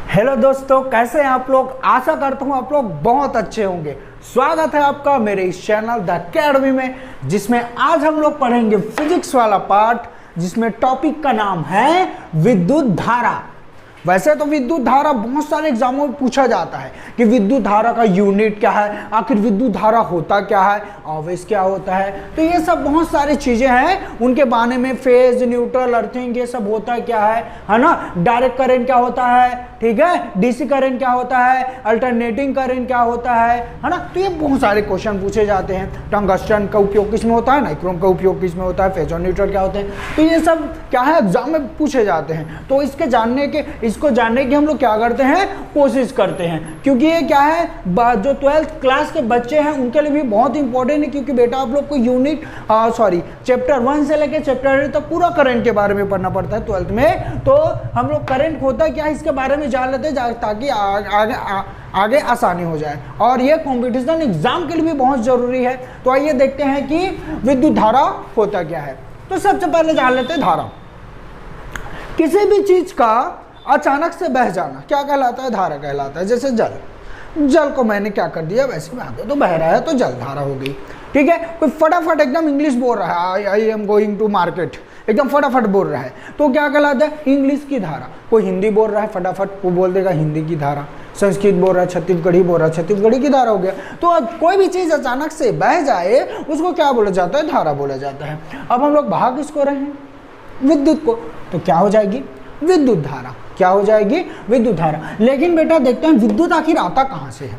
Hello दोस्तों, कैसे हैं आप लोग। आशा करता हूं आप लोग बहुत अच्छे होंगे। स्वागत है आपका मेरे इस चैनल द अकेडमी में, जिसमें आज हम लोग पढ़ेंगे फिजिक्स वाला पार्ट, जिसमें टॉपिक का नाम है विद्युत धारा। वैसे तो विद्युत धारा बहुत सारे एग्जामों में पूछा जाता है कि विद्युत धारा का यूनिट क्या है, आखिर विद्युत धारा होता क्या है, आवेश क्या होता है। तो ये सब बहुत सारी चीजें हैं, उनके बारे में फेज, न्यूट्रल, अर्थिंग, ये सब होता क्या है ना। डायरेक्ट करंट क्या होता है, ठीक है, डीसी करंट क्या होता है, अल्टरनेटिंग करंट क्या होता है ना। तो ये बहुत सारे क्वेश्चन पूछे जाते हैं। टंगस्टन का उपयोग किसमें होता है, नाइक्रोम का उपयोग किसमें होता है, फेज और न्यूट्रल क्या होते हैं। तो ये सब क्या है, एग्जाम में पूछे जाते हैं। तो इसको जानने की हम लोग क्या करते हैं, कोशिश करते हैं, क्योंकि ये क्या है, जो 12th क्लास के बच्चे हैं उनके लिए भी बहुत इंपॉर्टेंट है। क्योंकि बेटा आप लोग को चैप्टर 1 से लेकर चैप्टर 8 तक पूरा करंट के बारे में पढ़ना पड़ता है 12th में। तो हम लोग करंट होता क्या है इसके बारे में जान लेते हैं, ताकि आगे आसानी हो जाए। और ये कंपटीशन एग्जाम के लिए भी बहुत जरूरी है। तो आइए देखते हैं कि विद्युत धारा होता क्या है। तो सबसे पहले जान लेते हैं धारा। किसी भी चीज का अचानक से बह जाना क्या कहलाता है, धारा कहलाता है। जैसे जल को मैंने क्या कर दिया, वैसे बहा दो, तो बह रहा है तो जल धारा हो गई। ठीक है, कोई फटाफट एकदम इंग्लिश बोल रहा है, I am going to market, एकदम फटाफट बोल रहा है, तो क्या कहलाता है, इंग्लिश की धारा। कोई हिंदी बोल रहा है फटाफट, वो बोल देगा हिंदी की धारा। संस्कृत बोल रहा है, छत्तीसगढ़ी बोल रहा है, छत्तीसगढ़ी की धारा हो गया। तो कोई भी चीज अचानक से बह जाए उसको क्या बोला जाता है, धारा बोला जाता है। अब हम लोग बहा किसको रहे हैं, विद्युत को, तो क्या हो जाएगी, विद्युत धारा। क्या हो जाएगी, विद्युत धारा। लेकिन बेटा देखते हैं विद्युत आखिर आता कहां से है।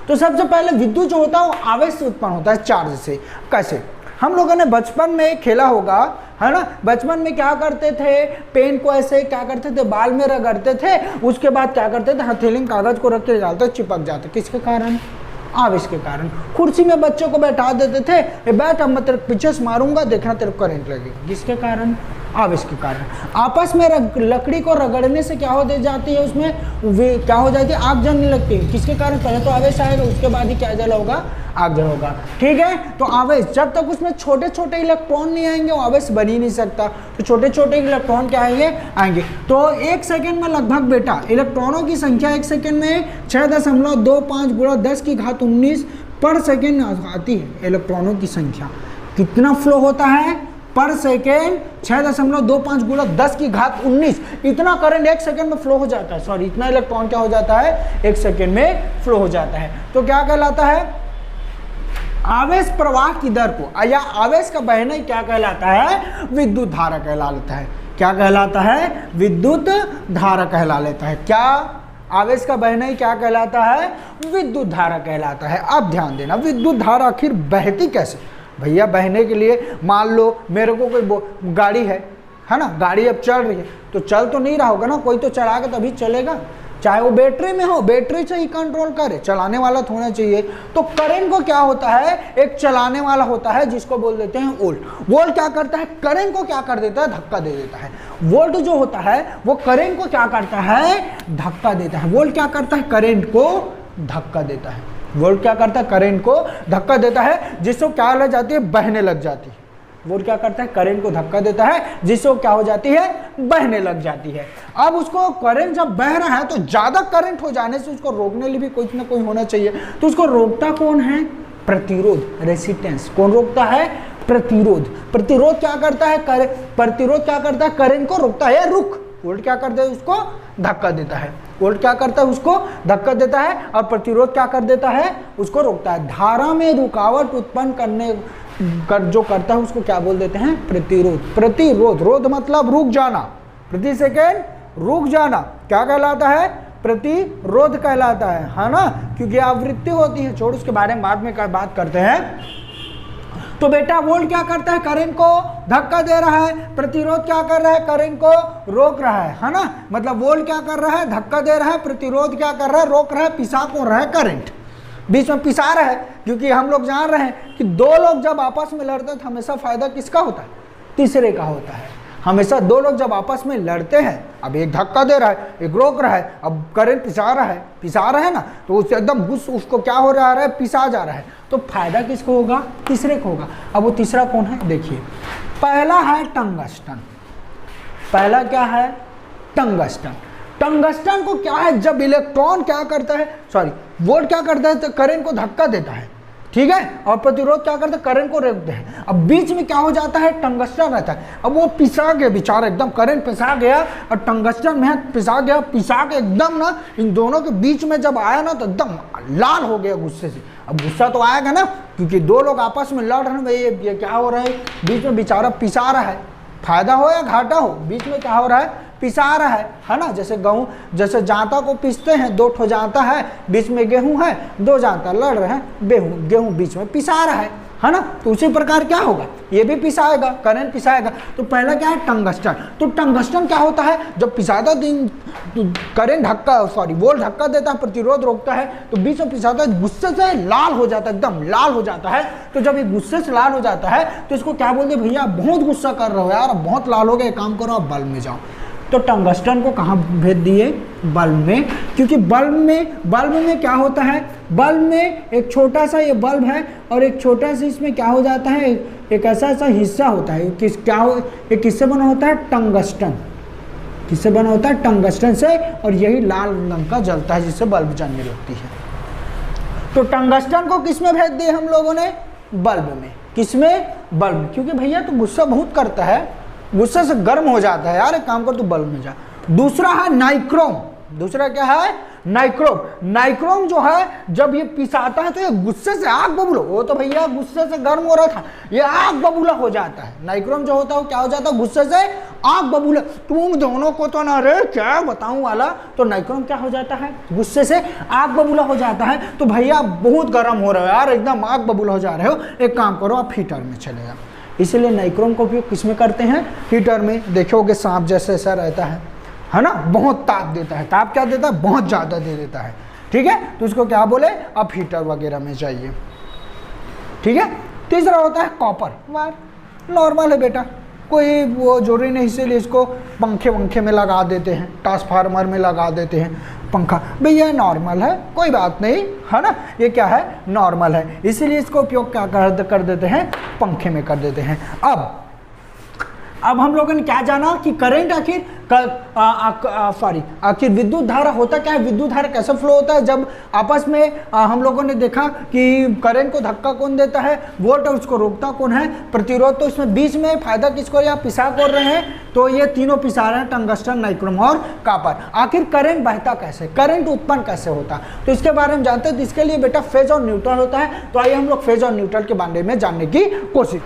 तो सबसे पहले विद्युत जो होता है वो आवेश से उत्पन्न होता है, चार्ज से। कैसे, हम लोगों ने बचपन में खेला होगा, है ना। बचपन में क्या करते थे, पेन को ऐसे क्या करते थे, बाल में रगड़ते थे, उसके बाद क्या करते थे, हथेली में कागज को रख के डालते, चिपक जाते। किसके कारण, आवेश के कारण। कुर्सी में बच्चों को बैठा देते थे, बैठ अब मैं तेरे पीछे से मारूंगा, देखना तेरे को करंट लगेगा। किसके कारण, आवेश के कारण। आपस में लकड़ी को रगड़ने से क्या हो जाती है, उसमें क्या हो जाती है, आग जलने लगती है। किसके कारण, पहले तो आवेश आएगा, उसके बाद ही क्या जल होगा, आग जल होगा। ठीक है, तो आवेश जब तक उसमें छोटे छोटे इलेक्ट्रॉन नहीं आएंगे वो आवेश बन ही नहीं सकता। तो छोटे छोटे इलेक्ट्रॉन क्या आएंगे। तो एक सेकेंड में लगभग बेटा इलेक्ट्रॉनों की संख्या एक सेकेंड में 6.25 गुणा 10 की घात 19 पर सेकेंड आती है। इलेक्ट्रॉनों की संख्या कितना फ्लो होता है पर सेकेंड, 6.25 गुणा 10 की घात 19। इतना करंट एक सेकेंड में फ्लो हो जाता है, सॉरी इतना इलेक्ट्रॉन क्या हो जाता है, एक सेकेंड में फ्लो हो जाता है। तो क्या कहलाता है, आवेश प्रवाह की दर को या आवेश का बहना क्या कहलाता है, विद्युत धारा कहला लेता है। क्या कहलाता है, विद्युत धारा कहला लेता है। क्या, आवेश का बहना ही क्या कहलाता है, विद्युत धारा कहलाता है। अब ध्यान देना, विद्युत धारा आखिर बहती कैसे। भैया बहने के लिए मान लो मेरे को कोई गाड़ी है ना, गाड़ी अब चल रही है, तो चल तो नहीं रहा होगा ना, कोई तो चलाएगा तभी चलेगा। चाहे वो बैटरी में हो, बैटरी से ही कंट्रोल करे, चलाने वाला तो होना चाहिए। तो करंट को क्या होता है, एक चलाने वाला होता है जिसको बोल देते हैं वोल्ट। वोल्ट क्या करता है, करंट को क्या कर देता है, धक्का दे देता है। वोल्ट जो होता है वो करंट को क्या करता है, धक्का देता है। वोल्ट क्या करता है, करंट को धक्का देता है। वोल्ट क्या करता है, करंट को धक्का देता है, जिससे क्या लग जाती है, बहने लग जाती है। वोल्ट क्या करता है, करंट को धक्का देता है, जिससे क्या हो जाती है, बहने लग जाती है। अब उसको करंट जब बह रहा है तो ज्यादा करंट हो जाने से उसको रोकने लिए भी कोई ना कोई होना चाहिए। तो उसको रोकता कौन है, प्रतिरोध, रेसिस्टेंस। कौन रोकता है, प्रतिरोध। प्रतिरोध क्या करता है, प्रतिरोध क्या करता है, करंट को रोकता है, रुक। वोल्ट क्या करता है, उसको धक्का देता है। वोल्ट क्या करता है, उसको धक्का देता है, और प्रतिरोध क्या कर देता है, उसको रोकता है। धारा में रुकावट उत्पन्न जो करता है उसको क्या बोल देते हैं, प्रतिरोध। प्रतिरोध, रोध मतलब रुक जाना, प्रति सेकेंड रुक जाना, क्या कहलाता है, प्रतिरोध कहलाता है ना। क्योंकि आवृत्ति होती है, छोड़ उसके बारे में बाद में बात करते हैं। तो बेटा वोल्ट क्या करता है, करंट को धक्का दे रहा है, प्रतिरोध क्या कर रहा है, करंट को रोक रहा है ना। मतलब वोल्ट क्या कर रहा है, धक्का दे रहा है, प्रतिरोध क्या कर रहा है, रोक रहा है, पिसा कौन रहा है, करंट बीच में पिसा रहा है। क्योंकि हम लोग जान रहे हैं कि दो लोग जब आपस में लड़ते हैं तो हमेशा फायदा किसका होता है, तीसरे का होता है। हमेशा दो लोग जब आपस में लड़ते हैं, अब एक धक्का दे रहा है, एक रोक रहा है, अब करंट पिसा रहा है ना, तो उससे एकदम उसको क्या हो रहा है, पिसा जा रहा है। तो फायदा किसको होगा, तीसरे को होगा। अब वो तीसरा कौन है, देखिए पहला है टंगस्टन। पहला क्या है, टंगस्टन। टंगस्टन को क्या है, जब इलेक्ट्रॉन क्या करता है, सॉरी वोल्ट क्या करता है, तो करंट को धक्का देता है, ठीक है, और प्रतिरोध क्या करता है, करंट को रोकते हैं। अब बीच में क्या हो जाता है, टंगस्टन रहता है। अब वो पिसा गया बेचारा, एकदम करंट पिसा गया और टंगस्टन में पिसा गया, पिसा के एकदम ना इन दोनों के बीच में जब आया ना तो एकदम लाल हो गया गुस्से से। अब गुस्सा तो आएगा ना, क्योंकि दो लोग आपस में लड़ रहे हैं, भाई ये क्या हो रहा है, बीच में बेचारा पिसा रहा है, फायदा हो या घाटा हो, बीच में क्या हो रहा है, पिसा रहा है ना। जैसे गेहूं, जैसे जांता को पीसते हैं, दो ठो जांता है, बीच में गेहूं है, दो जांता लड़ रहे हैं, गेहूं बीच में पिसा रहा है ना। तो उसी प्रकार क्या होगा, ये भी पिसाएगा, करंट पिसाएगा। तो पहला क्या है, टंगस्टन। तो टंगस्टन क्या होता है, जब पिसाता दिन करंट धक्का, सॉरी वोल्ट धक्का देता है, प्रतिरोध रोकता है, तो बीच में पिसाता है, गुस्से से लाल हो जाता है, एकदम लाल हो जाता है। तो जब ये गुस्से से लाल हो जाता है तो इसको क्या बोलते हैं, भैया बहुत गुस्सा कर रहे हो यार, बहुत लाल हो गए, काम करो आप बल्ब में जाओ। तो टंगस्टन को कहाँ भेज दिए, बल्ब में, क्योंकि बल्ब में क्या होता है, बल्ब में एक छोटा सा ये बल्ब है और एक छोटा सा इसमें क्या हो जाता है, एक ऐसा हिस्सा होता है, ये किससे बना होता है, टंगस्टन। किससे बना होता है, टंगस्टन से, और यही लाल रंग का जलता है जिससे बल्ब जलने लगती है। तो टंगस्टन को किस में भेज दिए हम लोगों ने, बल्ब में। किसमें, बल्ब, क्योंकि भैया तो गुस्सा बहुत करता है, गुस्से से गर्म हो जाता है यार, एक काम कर तू बल्ब में जा। दूसरा है नाइक्रोम। दूसरा क्या है, नाइक्रोम। नाइक्रोम जो है जब ये पिसाता है तो ये गुस्से से आग बबूला, वो तो भैया गुस्से से गर्म हो रहा था, ये आग बबूला हो जाता है। नाइक्रोम जो होता है वो क्या हो जाता है, गुस्से से आग बबूला। तुम दोनों को तो ना रे क्या बताऊं वाला। तो नाइक्रोम क्या हो जाता है, गुस्से से आग बबूला हो जाता है। तो भैया बहुत गर्म हो रहा है यार, एकदम आग बबूला हो जा रहे हो, एक काम करो आप हीटर में चले जाओ। इसलिए नाइक्रोम का उपयोग किसमें करते हैं, हीटर में। देखोगे सांप जैसे ऐसा रहता है ना, बहुत ताप देता है, ताप क्या देता है, बहुत ज़्यादा दे देता है, ठीक है। तो उसको क्या बोले, आप हीटर वगैरह में जाइए, ठीक है। तीसरा होता है कॉपर वायर। नॉर्मल है बेटा, कोई वो जरूरी नहीं, इसीलिए इसको पंखे में लगा देते हैं, ट्रांसफार्मर में लगा देते हैं पंखा, भैया नॉर्मल है, कोई बात नहीं, है ना, ये क्या है, नॉर्मल है, इसीलिए इसको उपयोग क्या कर देते हैं, पंखे में कर देते हैं। अब हम लोगों ने क्या जाना कि करंट आखिर विद्युत धारा होता क्या है, विद्युत धारा कैसे फ्लो होता है। जब आपस में हम लोगों ने देखा कि करंट को धक्का कौन देता है, वोल्ट, और उसको रोकता कौन है, प्रतिरोध। तो इसमें बीच में फायदा किसको, या पिसा कर रहे हैं, तो ये तीनों पिसा रहे हैं, टंगस्टन, नाइक्रोम और कॉपर। आखिर करंट बहता कैसे, करंट उत्पन्न कैसे होता, तो इसके बारे में जानते हैं। तो इसके लिए बेटा फेज और न्यूट्रल होता है। तो आइए हम लोग फेज और न्यूट्रल के बारे में जानने की कोशिश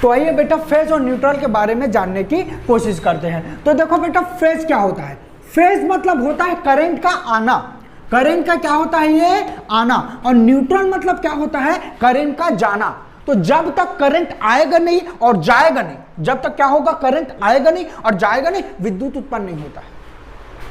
फेज और न्यूट्रल के बारे में जानने की कोशिश करते हैं। तो देखो बेटा, फेज क्या होता है, फेज मतलब होता है करंट का आना, करंट का क्या होता है, ये आना। और न्यूट्रल मतलब क्या होता है, करंट का जाना। तो जब तक करंट आएगा नहीं और जाएगा नहीं, जब तक क्या होगा, करंट आएगा नहीं और जाएगा नहीं, विद्युत उत्पन्न नहीं होता है।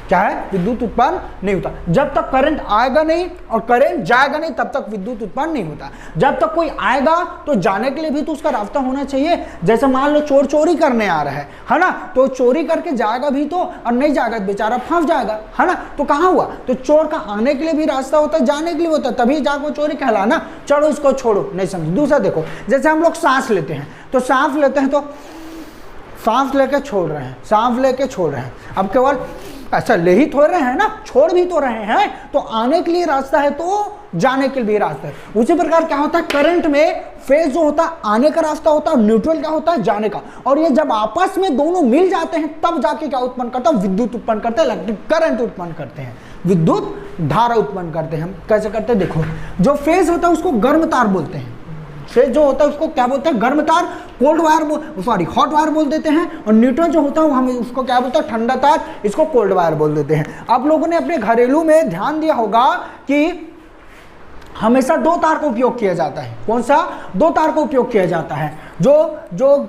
क्या है, विद्युत उत्पन्न नहीं होता। जब तक करंट आएगा नहीं और करंट जाएगा नहीं, तब तक विद्युत उत्पन्न नहीं होता। जब तक कोई आएगा तो जाने के लिए भी तो उसका रास्ता होना चाहिए। जैसे मान लो चोर चोरी करने आ रहा है ना, तो चोरी करके जाएगा भी तो, और नहीं जाएगा बेचारा फंस जाएगा, है ना। तो कहाँ हुआ, तो चोर का आने के लिए भी रास्ता होता है, जाने के लिए होता है, तभी जाकर चोरी कहलाना। चलो इसको छोड़ो, नहीं समझ। दूसरा देखो, जैसे हम लोग सांस लेते हैं, तो सांस लेते हैं तो सांस लेके छोड़ रहे हैं, सांस लेके छोड़ रहे हैं। अब केवल ऐसा ले ही तो रहे हैं ना, छोड़ भी तो रहे हैं। तो आने के लिए रास्ता है तो जाने के लिए भी रास्ता है। उसी प्रकार क्या होता है, करंट में फेज जो होता है आने का रास्ता होता है, न्यूट्रल क्या होता है, जाने का। और ये जब आपस में दोनों मिल जाते हैं तब जाके क्या उत्पन्न करता है, विद्युत उत्पन्न करते हैं, इलेक्ट्रिक करंट उत्पन्न करते हैं, विद्युत धारा उत्पन्न करते हैं। हम कैसे करते हैं, देखो, जो फेज होता है उसको गर्म तार बोलते हैं। फेज जो होता है उसको क्या बोलते हैं, गर्म तार, कोल्ड वायर, हॉट वायर बोल देते हैं। और न्यूट्रल जो होता है हम उसको क्या बोलते हैं, ठंडा तार, इसको कोल्ड वायर बोल देते हैं। आप लोगों ने अपने घरेलू में ध्यान दिया होगा कि हमेशा दो तार का उपयोग किया जाता है। कौन सा, दो तार का उपयोग किया जाता है। जो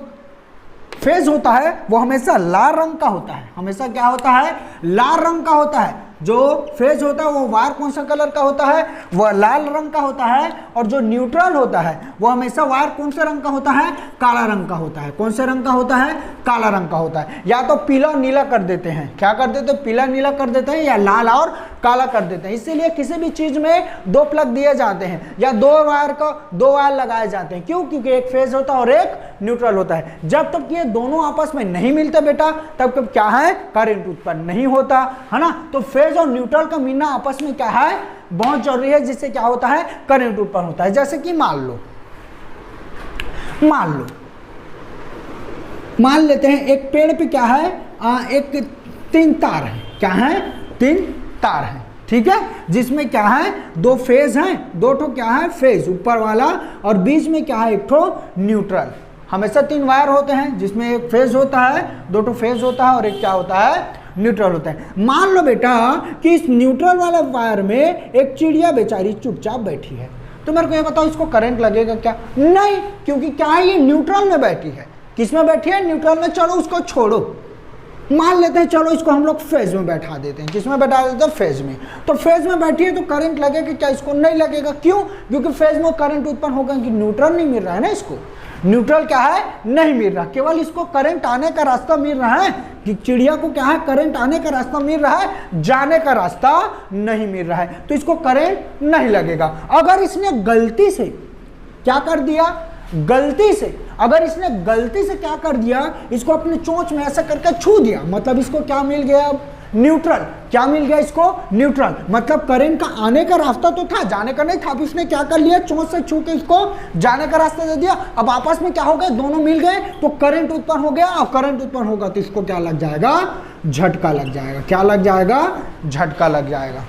फेज होता है वो हमेशा लाल रंग का होता है, हमेशा क्या होता है, लाल रंग का होता है। जो फेज होता है वो वायर कौन सा कलर का होता है, वह लाल रंग का होता है, और जो न्यूट्रल होता है वो हमेशा वायर कौन से रंग का होता है, काला रंग का होता है। कौन से रंग का होता है, काला रंग का होता है। या तो पीला और नीला कर देते हैं, क्या कर देते हैं, पीला नीला कर देते हैं, या लाल और काला कर देते हैं। इसीलिए किसी भी चीज में दो प्लग दिए जाते हैं या दो वायर लगाए जाते हैं। क्यों? क्योंकि एक फेज होता है और एक न्यूट्रल होता है। जब तक ये दोनों आपस में नहीं मिलते बेटा, तब तक क्या है, करंट उत्पन्न नहीं होता, है ना। तो फेज और न्यूट्रल का मिलना आपस में क्या है, बहुत जरूरी है, जिससे क्या होता है, करंट उत्पन्न होता है। जैसे कि मान लेते हैं एक पेड़ पे क्या है, एक 3 तार है, क्या है, 3 तार है, ठीक है, जिसमें क्या है, 2 फेज हैं, 2 ठो क्या है, फेज ऊपर वाला, और बीच में क्या है, एक ठो न्यूट्रल। हमेशा 3 वायर होते हैं, जिसमें एक फेज होता है, 2 ठो फेज होता है, और एक क्या होता है, न्यूट्रल होता है। मान लो बेटा कि इस न्यूट्रल वाले वायर में एक चिड़िया बेचारी चुपचाप बैठी है, तो मेरे को ये बताओ इसको करंट लगेगा क्या? नहीं, क्योंकि क्या है, ये न्यूट्रल में बैठी है। किस में बैठी है, न्यूट्रल में। चलो उसको छोड़ो, मान लेते हैं, चलो इसको हम लोग फेज में बैठा देते हैं। किसमें बैठा देते हैं, फेज में। तो फेज में बैठी है तो करंट लगेगा क्या? इसको नहीं लगेगा। क्यों? क्योंकि फेज में करंट उत्पन्न होगा, कि न्यूट्रल नहीं मिल रहा है ना, इसको न्यूट्रल क्या है, नहीं मिल रहा, केवल इसको करंट आने का रास्ता मिल रहा है। कि चिड़िया को क्या है, करंट आने का रास्ता मिल रहा है, जाने का रास्ता नहीं मिल रहा है, तो इसको करंट नहीं लगेगा। अगर इसने गलती से क्या कर दिया, अगर इसने गलती से क्या कर दिया, इसको अपने चोंच में ऐसा करके छू दिया, मतलब इसको क्या मिल गया, न्यूट्रल। क्या मिल गया इसको, न्यूट्रल। मतलब करंट का आने का रास्ता तो था, जाने का नहीं था। अब इसने क्या कर लिया, चोंच से छू के इसको जाने का रास्ता दे दिया। अब आपस में क्या हो गया, दोनों मिल गए तो करंट उत्पन्न हो गया। और करंट उत्पन्न होगा तो इसको क्या लग जाएगा, झटका लग जाएगा। क्या लग जाएगा, झटका लग जाएगा।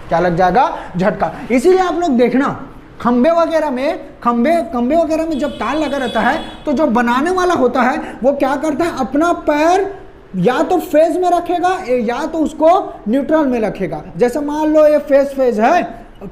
क्या लग जाएगा, झटका। इसीलिए आप लोग देखना, खंबे वगैरह में जब तार लगा रहता है, तो जो बनाने वाला होता है वो क्या करता है, अपना पैर या तो फेज में रखेगा या तो उसको न्यूट्रल में रखेगा। जैसे मान लो ये फेज है,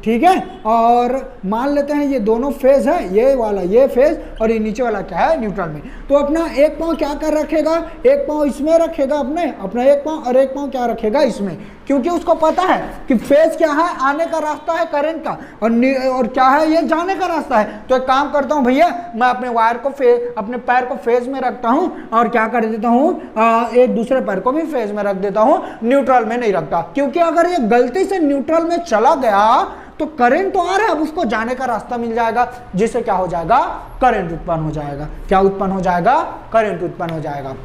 ठीक है, और मान लेते हैं ये दोनों फेज है, ये वाला ये फेज और ये नीचे वाला क्या है, न्यूट्रल में। तो अपना एक पांव क्या कर रखेगा, एक पांव इसमें रखेगा, अपना एक पांव, और एक पांव क्या रखेगा, इसमें। क्योंकि उसको पता है कि फेज क्या है, आने का रास्ता है करंट का, और क्या है, ये जाने का रास्ता है। तो एक काम करता हूँ भैया, मैं अपने वायर को अपने पैर को फेज में रखता हूँ, और क्या कर देता हूँ, एक दूसरे पैर को भी फेज में रख देता हूँ, न्यूट्रल में नहीं रखता। क्योंकि अगर ये गलती से न्यूट्रल में चला गया तो करंट तो आ रहा है, अब उसको जाने का रास्ता मिल जाएगा, जिससे क्या हो जाएगा, करंट उत्पन्न हो जाएगा। क्या उत्पन्न हो जाएगा, करंट उत्पन्न हो जाएगा।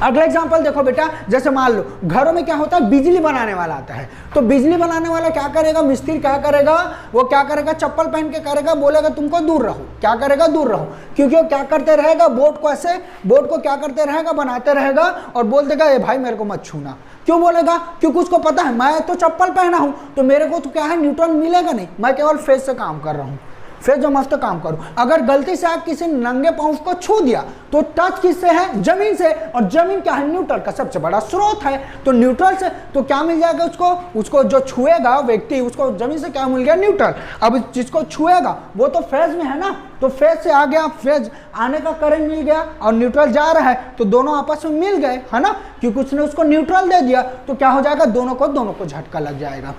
अगला एग्जांपल देखो बेटा, जैसे मान लो घरों में क्या होता है, बिजली बनाने वाला आता है। तो बिजली बनाने वाला क्या करेगा, मिस्त्री क्या करेगा, वो क्या करेगा, चप्पल पहन के करेगा, बोलेगा तुमको दूर रहो। क्या करेगा, दूर रहो। क्योंकि वो क्या करते रहेगा, बोर्ड को क्या करते रहेगा, बनाते रहेगा, और बोल देगा ए भाई मेरे को मत छूना। क्यों बोलेगा, क्योंकि उसको पता है मैं तो चप्पल पहना हूं, तो मेरे को तो क्या है, न्यूट्रल मिलेगा नहीं, मैं केवल फेज से काम कर रहा हूं, फेज जो मस्त काम करूं। अगर गलती से आप किसी नंगे पांव को छू दिया तो टच किससे है, जमीन से, और जमीन क्या है, न्यूट्रल का सबसे बड़ा स्रोत है। तो न्यूट्रल से तो क्या मिल जाएगा उसको जो छुएगा व्यक्ति, उसको जमीन से क्या मिल गया, न्यूट्रल। अब जिसको छुएगा वो तो फेज में है ना, तो फेज से आ गया, फेज आने का करंट मिल गया, और न्यूट्रल जा रहा है, तो दोनों आपस में मिल गए, है ना, क्योंकि उसने उसको न्यूट्रल दे दिया। तो क्या हो जाएगा, दोनों को झटका लग जाएगा।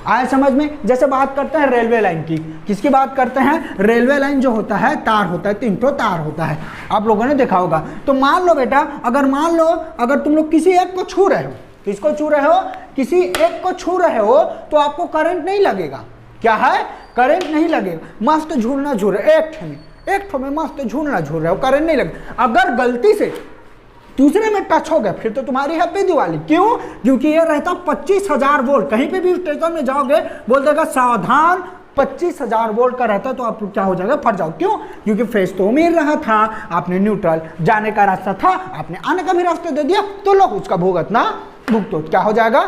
आए समझ में। जैसे बात करते हैं रेलवे लाइन की, किसकी बात करते हैं, रेलवे लाइन जो होता है, तार होता है, 3 ठो तार होता है, आप लोगों ने देखा होगा। तो मान लो बेटा, अगर तुम लोग किसी एक को छू रहे हो, किसको छू रहे हो, किसी एक को छू रहे हो, तो आपको करंट नहीं लगेगा। क्या है, करंट नहीं लगेगा। मस्त झूलना झूल रहे, एक ठो में मस्त झूलना झूल रहे हो, करंट नहीं लगेगा। अगर गलती से दूसरे में टच हो गया, फिर तो तुम्हारी हैप्पी दिवाली। क्यों, क्योंकि ये रहता 25,000 वोल्ट। कहीं पे भी स्टेशन में जाओगे बोल देगा सावधान, 25,000 वोल्ट का रहता, तो आप क्या हो जाएगा, फट जाओ। क्यों, क्योंकि फेज तो मिल रहा था, आपने न्यूट्रल, जाने का रास्ता था, आपने आने का भी रास्ता दे दिया, तो लोग उसका भुगतना भुगतो, क्या हो जाएगा,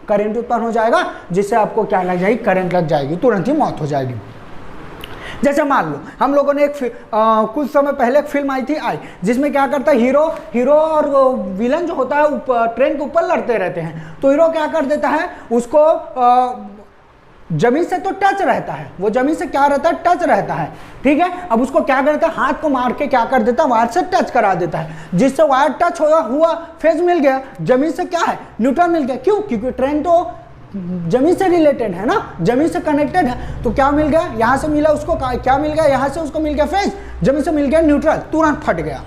करंट उत्पन्न हो जाएगा, जिससे आपको क्या लग जाएगी, करंट लग जाएगी, तुरंत ही मौत हो जाएगी। जैसे मान लो हम लोगों ने कुछ समय पहले एक फिल्म आई थी जिसमें क्या करता है, हीरो और विलन जो होता है ट्रेन के ऊपर लड़ते रहते हैं। तो हीरो क्या कर देता है, उसको जमीन से तो टच रहता है, वो जमीन से क्या रहता है, टच रहता है, ठीक है। अब उसको क्या करता है, हाथ को मार के क्या कर देता है, वायर से टच करा देता है, जिससे वायर टच हुआ फेज मिल गया, जमीन से क्या है, न्यूट्रल मिल गया। क्यों? क्योंकि ट्रेन तो जमीन से रिलेटेड है ना, जमीन से कनेक्टेड है, तो क्या मिल गया, यहां से मिला उसको क्या मिल गया, यहां से उसको मिल गया फेज, जमीन से मिल गया न्यूट्रल, तुरंत फट गया।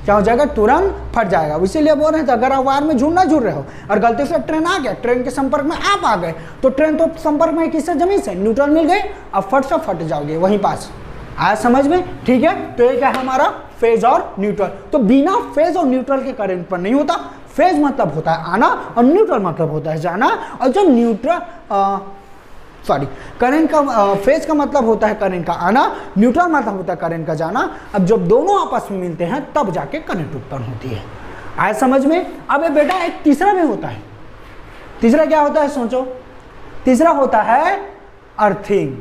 क्या हो जाएगा, तुरंत फट जाएगा। इसीलिए बोल रहे थे अगर आप वायर में जुड़ रहे हो और गलती से ट्रेन आ गया, ट्रेन के संपर्क में आप आ गए, तो ट्रेन तो संपर्क में किससे, जमीन से, न्यूट्रल मिल गई, अब फट से फट जाओगे वहीं पास। आया समझ में? ठीक है, तो ये क्या है हमारा फेज और न्यूट्रल। तो बिना फेज और न्यूट्रल के करंट पर नहीं होता। फेज मतलब होता है आना और न्यूट्रल मतलब होता है जाना, और जो करंट का फेज का मतलब होता है करंट का आना, न्यूट्रल मतलब होता है करंट का जाना। अब जब दोनों आपस में मिलते हैं तब जाके करंट उत्पन्न होती है। आया समझ में? अब बेटा एक तीसरा भी होता है। तीसरा क्या होता है, सोचो। तीसरा होता है अर्थिंग।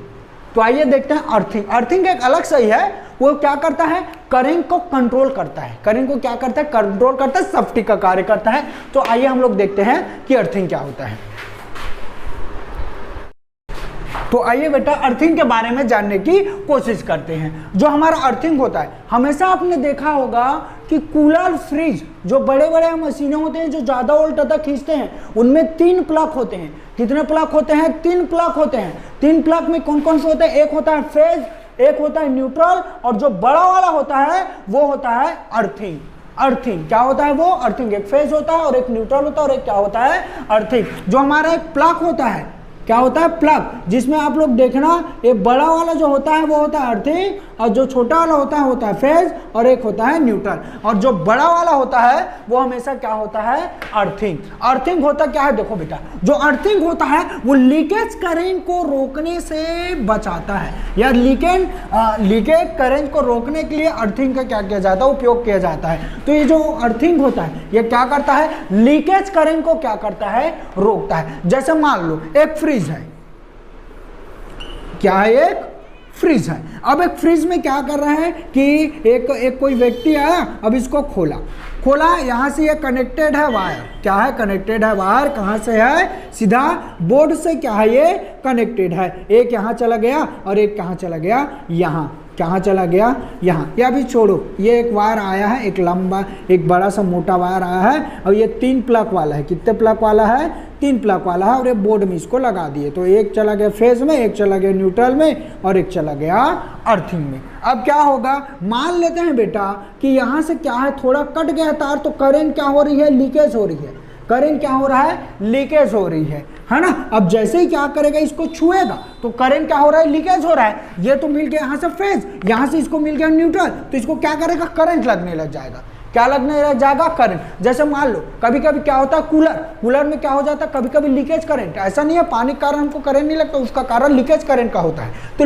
तो आइए देखते हैं अर्थिंग। अर्थिंग एक अलग सही है, वो क्या करता है, करंट को कंट्रोल करता है। करंट को क्या करता है, कंट्रोल करता है, सेफ्टी का कार्य करता है। तो आइए हम लोग देखते हैं कि अर्थिंग क्या होता है। तो आइए बेटा अर्थिंग के बारे में जानने की कोशिश करते हैं। जो हमारा अर्थिंग होता है, हमेशा आपने देखा होगा कि कूलर, फ्रिज, जो बड़े बड़े मशीनें होते हैं जो ज़्यादा वोल्ट तक खींचते हैं, उनमें 3 प्लग होते हैं। कितने प्लग होते हैं? 3 प्लग होते हैं। 3 प्लग में कौन कौन से होते हैं? एक होता है फेज, एक होता है न्यूट्रल, और जो बड़ा वाला होता है वो होता है अर्थिंग। अर्थिंग क्या होता है? वो अर्थिंग एक फेज होता है और एक न्यूट्रल होता है और एक क्या होता है, अर्थिंग। जो हमारा एक प्लग होता है, क्या होता है, प्लग, जिसमें आप लोग देखना ये बड़ा वाला जो होता है वो होता है अर्थिंग, और जो छोटा वाला होता है फेज, और एक होता है न्यूट्रल। और जो बड़ा वाला होता है वो हमेशा क्या होता है, अर्थिंग। अर्थिंग होता क्या है, देखो बेटा, जो अर्थिंग होता है वो लीकेज करंट को रोकने से बचाता है, या लीकेज करंट को रोकने के लिए अर्थिंग का क्या किया जाता है, उपयोग किया जाता है। तो ये जो अर्थिंग होता है ये क्या करता है, लीकेज करंट को क्या करता है, रोकता है। जैसे मान लो एक फ्रिज है, क्या है, एक फ्रिज है। अब एक फ्रिज में क्या कर रहा है कि एक कोई व्यक्ति आया, अब इसको खोला, यहाँ से ये कनेक्टेड है वायर, क्या है, कनेक्टेड है वायर, कहाँ से है, सीधा बोर्ड से क्या है, ये कनेक्टेड है। एक यहाँ चला गया और एक कहाँ चला गया, यहाँ, कहाँ चला गया, यहाँ। या अभी छोड़ो, ये एक वायर आया है, एक लंबा, एक बड़ा सा मोटा वायर आया है, और ये 3 प्लग वाला है। कितने प्लग वाला है, 3 प्लग वाला है, और ये बोर्ड में इसको लगा दिए। तो एक चला गया फेज में, एक चला गया न्यूट्रल में, और एक चला गया अर्थिंग में। अब क्या होगा, मान लेते हैं बेटा कि यहाँ से क्या है, थोड़ा कट गया तार, तो करंट क्या हो रही है, लीकेज हो रही है। करंट क्या हो रहा है, लीकेज हो रही है ना। अब जैसे ही क्या करेगा, इसको छुएगा तो करंट क्या हो रहा है, लीकेज हो रहा है। ये तो मिल गया यहाँ से फेज, यहाँ से इसको मिल गया न्यूट्रल, तो इसको क्या करेगा, करंट लगने लग जाएगा। क्या लगने लग जाएगा, करंट। जैसे मान लो कभी कभी क्या होता है, कूलर में क्या हो जाता है, कभी कभी लीकेज करंट। ऐसा नहीं है पानी के कारण हमको करंट नहीं लगता, उसका कारण लीकेज करंट का होता है। तो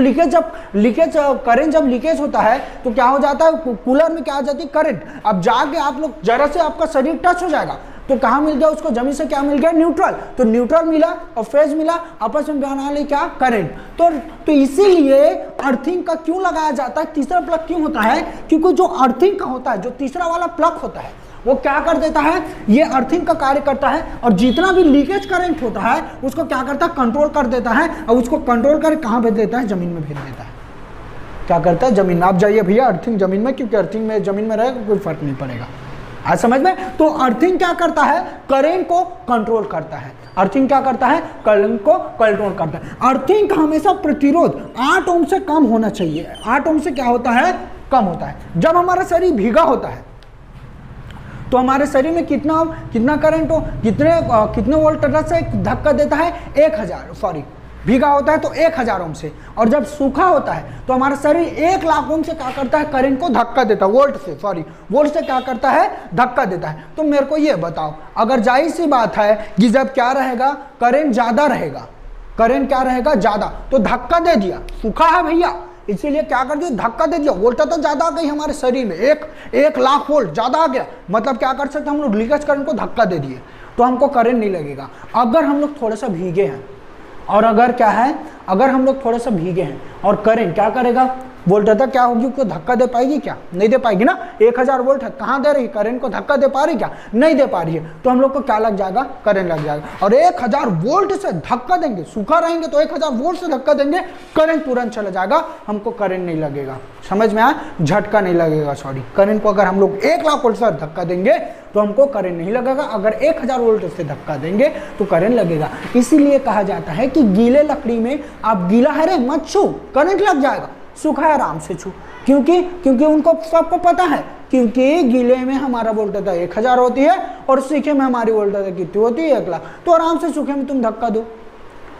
करंट जब लीकेज होता है तो क्या हो जाता है, कूलर में क्या हो जाती है, करंट। अब जाके आप लोग जरा से आपका शरीर टच हो जाएगा, तो कहाँ मिल गया उसको, जमीन से क्या मिल गया, न्यूट्रल। तो न्यूट्रल मिला और फेज मिला, आपस में बना ले क्या, करंट। तो इसीलिए अर्थिंग का क्यों लगाया जाता है, तीसरा प्लग क्यों होता है, क्योंकि जो अर्थिंग का होता है, जो तीसरा वाला प्लग होता है, वो क्या कर देता है, ये अर्थिंग का कार्य करता है, और जितना भी लीकेज करंट होता है उसको क्या करता है, कंट्रोल कर देता है, और उसको कंट्रोल कर कहाँ भेज देता है, जमीन में भेज देता है। क्या करता है, जमीन में। आप जाइए भैया अर्थिंग जमीन में, क्योंकि अर्थिंग में जमीन में रहेगा कोई फर्क नहीं पड़ेगा। आज समझ में? तो अर्थिंग क्या करता है, करंट को कंट्रोल करता है। अर्थिंग क्या करता है, करंट को कंट्रोल करता है। अर्थिंग का हमेशा प्रतिरोध 8 ओम से कम होना चाहिए। 8 ओम से क्या होता है, कम होता है। जब हमारा शरीर भीगा होता है तो हमारे शरीर में कितना करंट हो, कितने वोल्ट से धक्का देता है, 1000 भीगा होता है तो 1000 ओम से। और जब सूखा होता है तो हमारा शरीर 1,00,000 ओम से क्या करता है, करंट को धक्का देता है, वोल्ट से क्या करता है, धक्का देता है। तो मेरे को ये बताओ, अगर जाहिर सी बात है कि जब क्या रहेगा, करंट ज़्यादा रहेगा, करंट क्या रहेगा, ज़्यादा, तो धक्का दे दिया, सूखा है भैया, इसीलिए क्या कर दिया, धक्का दे दिया, वोल्ट तो ज़्यादा आ गई हमारे शरीर में, 1,00,000 वोल्ट ज़्यादा आ गया। मतलब क्या कर सकते, हम लोग लीकेज करंट को धक्का दे दिए तो हमको करंट नहीं लगेगा। अगर हम लोग थोड़ा सा भीगे हैं, और अगर क्या है, अगर हम लोग थोड़ा सा भीगे हैं और करंट क्या करेगा, वोल्टता क्या होगी, उसको धक्का दे पाएगी क्या, नहीं दे पाएगी ना। 1000 वोल्ट है, कहाँ दे रही, करंट को धक्का दे पा रही क्या, नहीं दे पा रही है, तो हम लोग को क्या लग जाएगा, करंट लग जाएगा। और 1000 वोल्ट से धक्का देंगे, सूखा रहेंगे तो 1000 वोल्ट से धक्का देंगे, करंट तुरंत चला जाएगा, हमको करंट नहीं लगेगा। समझ में आया, झटका नहीं लगेगा, सॉरी। करंट को अगर हम लोग 1 लाख वोल्ट से धक्का देंगे तो हमको करंट नहीं लगेगा, अगर 1000 वोल्ट से धक्का देंगे तो करंट लगेगा। इसीलिए कहा जाता है कि गीले लकड़ी में आप गीला है रे मत छू, करंट लग जाएगा, सूखा है आराम से छू। क्योंकि उनको सबको पता है, क्योंकि गीले में हमारा वोल्टता 1000 होती है और सूखे में हमारी वोल्टता कितनी होती है, 1 लाख, तो आराम से सूखे में तुम धक्का दो।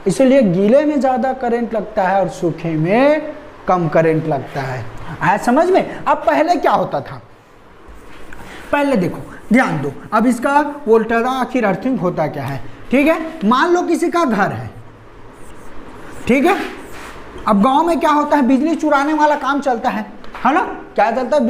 इसलिए गीले में ज्यादा करंट लगता है और सूखे में कम करंट लगता है। आया समझ में। अब पहले क्या होता था, पहले देखो, ध्यान दो, अब इसका वोल्टता आखिर अर्थिंग होता क्या है, ठीक है। मान लो किसी का घर है, ठीक है। अब गांव में क्या होता है, बिजली चुराने वाला काम चलता है ना, क्या चलता है,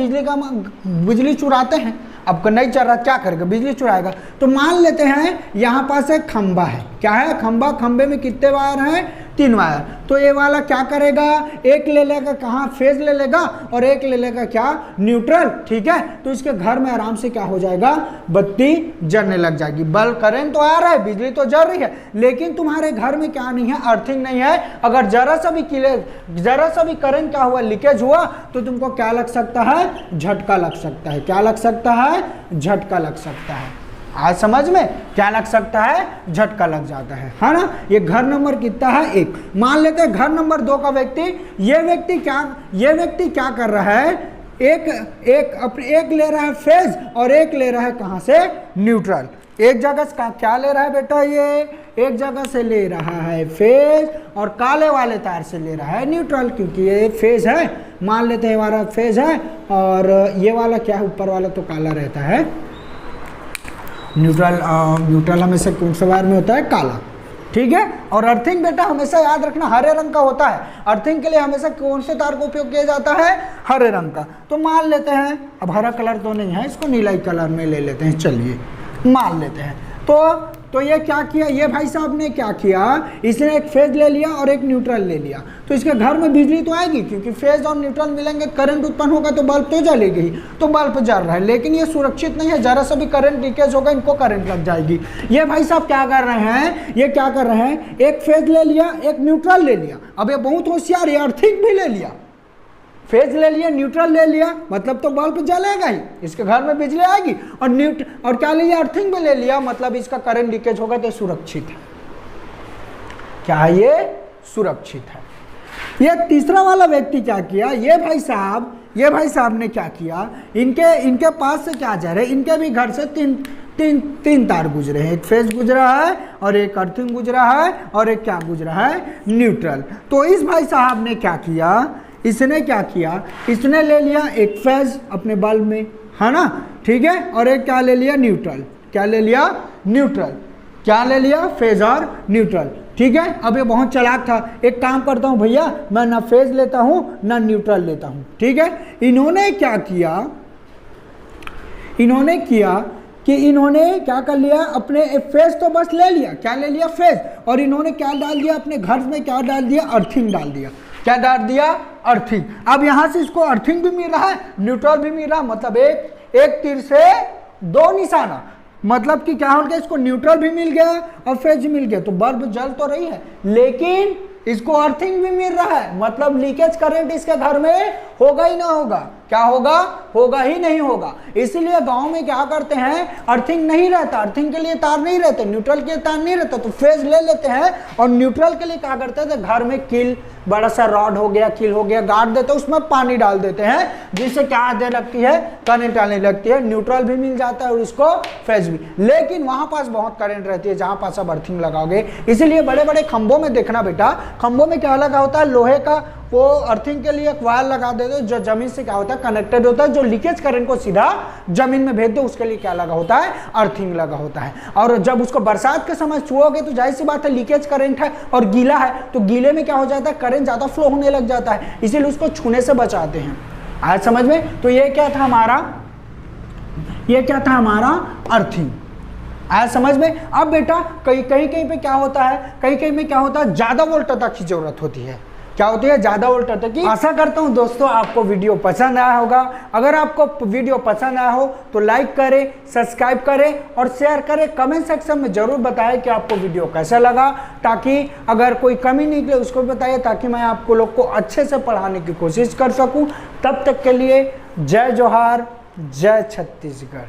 बिजली चुराते हैं। अब नहीं चल रहा, क्या करेगा, बिजली चुराएगा। तो मान लेते हैं यहाँ पास एक खंबा है, क्या है, खंबा, खंबे में कितने वायर हैं, 3 वायर। तो ये वाला क्या करेगा, एक ले लेगा कहाँ, फेज ले लेगा, और एक ले लेगा क्या, न्यूट्रल, ठीक है। तो इसके घर में आराम से क्या हो जाएगा, बत्ती जलने लग जाएगी। बल्ब, करंट तो आ रहा है, बिजली तो जल रही है, लेकिन तुम्हारे घर में क्या नहीं है, अर्थिंग नहीं है। अगर जरा सा भी करंट क्या हुआ, लीकेज हुआ, तो तुमको क्या लग सकता है, झटका लग सकता है। क्या लग सकता है, झटका लग सकता है। आज समझ में, क्या लग सकता है, झटका लग जाता है ना। ये घर नंबर कितना है, 1। मान लेते हैं घर नंबर 2 का व्यक्ति, ये व्यक्ति क्या कर रहा है, एक ले रहा है फेज और एक ले रहा है कहां से, न्यूट्रल। एक जगह से क्या ले रहा है बेटा, ये एक जगह से ले रहा है फेज और काले वाले तार से ले रहा है न्यूट्रल, क्योंकि ये फेज है। मान लेते हैं हमारा फेज है और ये वाला क्या है, ऊपर वाला तो काला रहता है, न्यूट्रल हमेशा कौन से वायर में होता है, काला, ठीक है। और अर्थिंग बेटा हमेशा याद रखना हरे रंग का होता है। अर्थिंग के लिए हमेशा कौन से तार का उपयोग किया जाता है, हरे रंग का। तो मान लेते हैं, अब हरा कलर तो नहीं है, इसको नीला कलर में ले लेते हैं, चलिए मान लेते हैं। तो ये क्या किया, ये भाई साहब ने क्या किया, इसने एक फेज ले लिया और एक न्यूट्रल ले लिया। तो इसके घर में बिजली तो आएगी, क्योंकि फेज और न्यूट्रल मिलेंगे, करंट उत्पन्न होगा तो बल्ब तो जलेगी ही, तो बल्ब जल रहा है। लेकिन ये सुरक्षित नहीं है, जरा सा भी करंट लीकेज होगा, इनको करंट लग जाएगी। ये भाई साहब क्या कर रहे हैं, एक फेज ले लिया, एक न्यूट्रल ले लिया। अब ये बहुत होशियार है, अर्थिंग भी ले लिया, फेज ले लिया, न्यूट्रल ले लिया, मतलब तो बल्ब जलेगा ही, इसके घर में बिजली आएगी। और क्या ले लिया, अर्थिंग भी ले लिया, मतलब इसका करंट लीकेज होगा तो सुरक्षित है। क्या है, ये सुरक्षित है। ये तीसरा वाला व्यक्ति क्या किया, ये भाई साहब ने क्या किया, इनके पास से क्या जा रहा है, इनके भी घर से तीन तार गुजरे हैं, एक फेज गुजरा है और एक अर्थिंग गुजरा है और एक क्या गुजरा है, न्यूट्रल। तो इस भाई साहब ने क्या किया, इसने ले लिया एक फेज अपने बल्ब में, है ना, ठीक है, और एक क्या ले लिया, न्यूट्रल। क्या ले लिया, फेज और न्यूट्रल, ठीक है। अब ये बहुत चालाक था, एक काम करता हूँ भैया, मैं ना फेज लेता हूँ ना न्यूट्रल लेता हूँ, ठीक है। इन्होंने क्या किया कि इन्होंने क्या कर लिया, अपने फेज तो बस ले लिया, क्या ले लिया, फेज, और इन्होंने क्या डाल दिया, अपने घर में क्या डाल दिया, अर्थिंग डाल दिया। क्या डाल दिया, अर्थिंग। अब यहां से इसको अर्थिंग भी मिल रहा है, न्यूट्रल भी मिल रहा है, मतलब एक तीर से 2 निशाना, मतलब कि क्या हो गया, इसको न्यूट्रल भी मिल गया और फेज भी मिल गया, तो बल्ब जल तो रही है, लेकिन इसको अर्थिंग भी मिल रहा है, मतलब लीकेज करंट इसके घर में होगा ही ना होगा, क्या होगा, होगा ही नहीं होगा। इसीलिए गांव में क्या करते हैं, अर्थिंग नहीं रहता, अर्थिंग के लिए तार नहीं रहते, न्यूट्रल के लिए तार नहीं रहता, तो फेज ले लेते हैं और न्यूट्रल के लिए क्या करते थे, घर में कील, बड़ा सा रॉड हो गया, कील हो गया, गाड़ देते, उसमें पानी डाल देते हैं, जिससे क्या आने लगती है, करंट आने लगती है, न्यूट्रल भी मिल जाता है और उसको फेज भी। लेकिन वहां पास बहुत करंट रहती है जहां पास आप अर्थिंग लगाओगे। इसीलिए बड़े बड़े खंभों में देखना बेटा, खंभों में क्या लगा होता है, लोहे का वो अर्थिंग के लिए एक वायर लगा देते हो, जो जमीन से क्या होता है, कनेक्टेड होता है, जो लीकेज करंट को सीधा जमीन में भेज दो, उसके लिए क्या लगा होता है, अर्थिंग लगा होता है। और जब उसको बरसात के समय छुओगे तो जाहिर सी बात है, लीकेज करंट है और गीला है, तो गीले में क्या हो जाता है, करंट ज्यादा फ्लो होने लग जाता है, इसीलिए उसको छूने से बचाते हैं। आज समझ में। तो ये क्या था हमारा अर्थिंग। आज समझ में। अब बेटा कहीं पे क्या होता है, कहीं में क्या होता है, ज्यादा वोल्टता की जरूरत होती है, क्या होती है, ज़्यादा उल्ट होती है कि। आशा करता हूँ दोस्तों आपको वीडियो पसंद आया होगा। अगर आपको वीडियो पसंद आया हो तो लाइक करें, सब्सक्राइब करें और शेयर करें। कमेंट सेक्शन में ज़रूर बताएं कि आपको वीडियो कैसा लगा, ताकि अगर कोई कमी निकले उसको भी बताइए, ताकि मैं आपको लोग को अच्छे से पढ़ाने की कोशिश कर सकूँ। तब तक के लिए जय जोहार, जय छत्तीसगढ़।